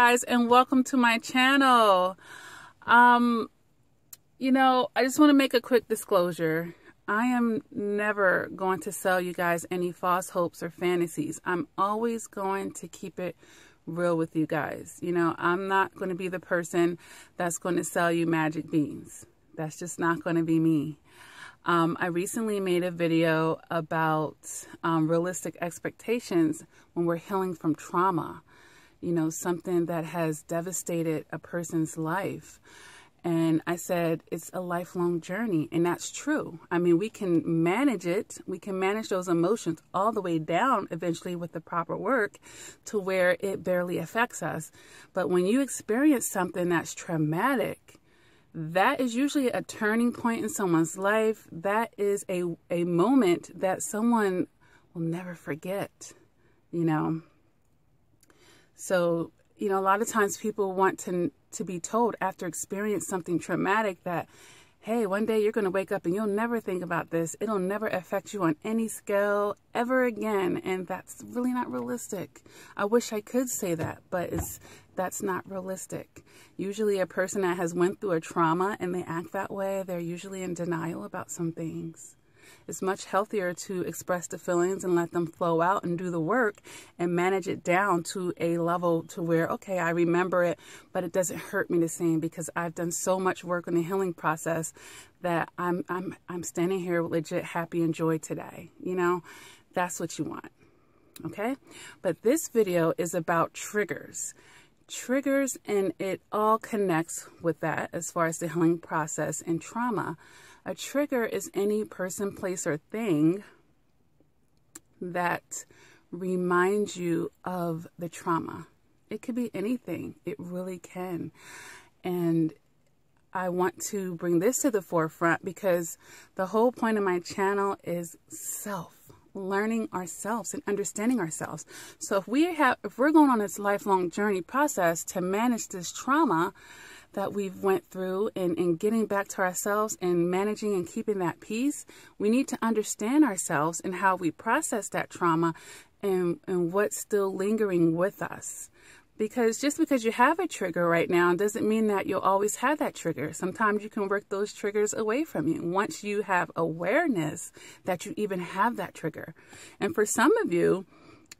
guys, and welcome to my channel. I just want to make a quick disclosure. I am never going to sell you guys any false hopes or fantasies. I'm always going to keep it real with you guys. I'm not going to be the person that's going to sell you magic beans. That's just not going to be me. I recently made a video about realistic expectations when we're healing from trauma. Something that has devastated a person's life. And I said, it's a lifelong journey. And that's true. I mean, we can manage it. We can manage those emotions all the way down eventually with the proper work to where it barely affects us. But when you experience something that's traumatic, that is usually a turning point in someone's life. That is a moment that someone will never forget, So, a lot of times people want to be told after experiencing something traumatic that, hey, one day you're going to wake up and you'll never think about this. It'll never affect you on any scale ever again. And that's really not realistic. I wish I could say that, but that's not realistic. Usually a person that has went through a trauma and they act that way, they're usually in denial about some things. It's much healthier to express the feelings and let them flow out and do the work and manage it down to a level to where, okay, I remember it, but it doesn't hurt me the same because I've done so much work in the healing process that I'm standing here legit happy and joy today. That's what you want. Okay. But this video is about triggers. And it all connects with that as far as the healing process and trauma. A trigger is any person, place, or thing that reminds you of the trauma. It could be anything. It really can. And I want to bring this to the forefront because the whole point of my channel is learning ourselves and understanding ourselves. So if we're going on this lifelong journey process to manage this trauma that we've went through and getting back to ourselves and managing and keeping that peace, we need to understand ourselves and how we process that trauma and what's still lingering with us. Because just because you have a trigger right now doesn't mean that you'll always have that trigger. Sometimes you can work those triggers away from you once you have awareness that you even have that trigger. And for some of you,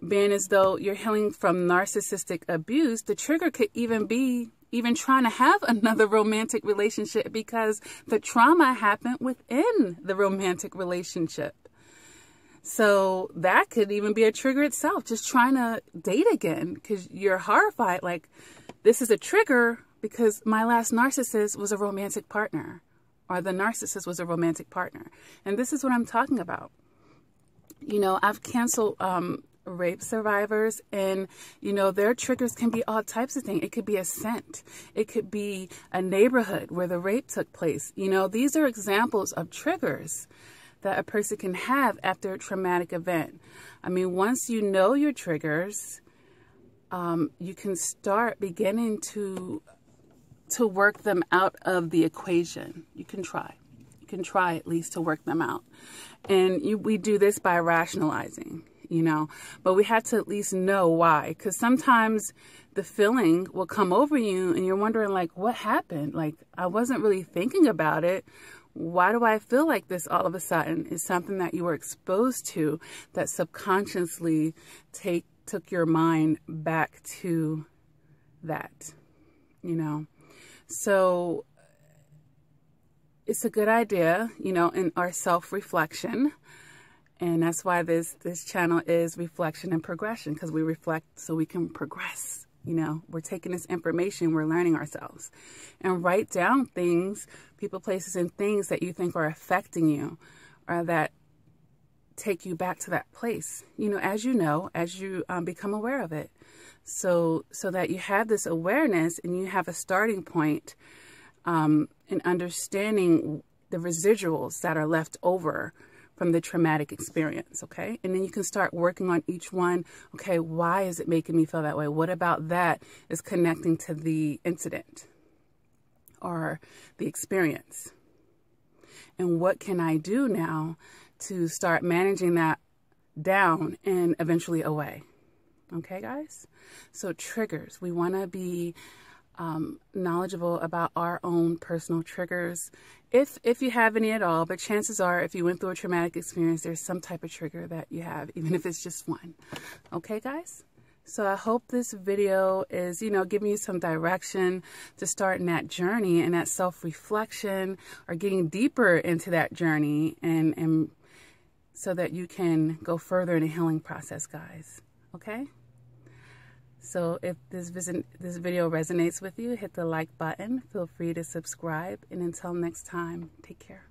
being as though you're healing from narcissistic abuse, the trigger could even be trying to have another romantic relationship because the trauma happened within the romantic relationship. So that could even be a trigger itself, just trying to date again because you're horrified. Like, this is a trigger because my last narcissist was a romantic partner, or the narcissist was a romantic partner. And this is what I'm talking about. I've canceled rape survivors, and their triggers can be all types of things. It could be a scent. It could be a neighborhood where the rape took place. These are examples of triggers that a person can have after a traumatic event. I mean, once you know your triggers, you can start beginning to work them out of the equation. You can try at least to work them out. And we do this by rationalizing, but we have to at least know why. Because sometimes the feeling will come over you and you're wondering, like, what happened? Like, I wasn't really thinking about it. Why do I feel like this all of a sudden? It's something that you were exposed to that subconsciously took your mind back to that, So it's a good idea, in our self-reflection. And that's why this channel is reflection and progression, because we reflect so we can progress. We're taking this information, we're learning ourselves. And write down things, people, places, and things that you think are affecting you or that take you back to that place, as you become aware of it. So that you have this awareness and you have a starting point in understanding the residuals that are left over from the traumatic experience, okay? And then you can start working on each one. Okay, why is it making me feel that way? What about that is connecting to the incident or the experience? And what can I do now to start managing that down and eventually away? Okay, guys? So triggers. We want to be knowledgeable about our own personal triggers, if you have any at all, but chances are if you went through a traumatic experience, there's some type of trigger that you have, even if it's just one. Okay, guys? So I hope this video is, giving you some direction to start in that journey and that self-reflection, or getting deeper into that journey, and so that you can go further in the healing process, guys. Okay? So if this video resonates with you, hit the like button. Feel free to subscribe. And until next time, take care.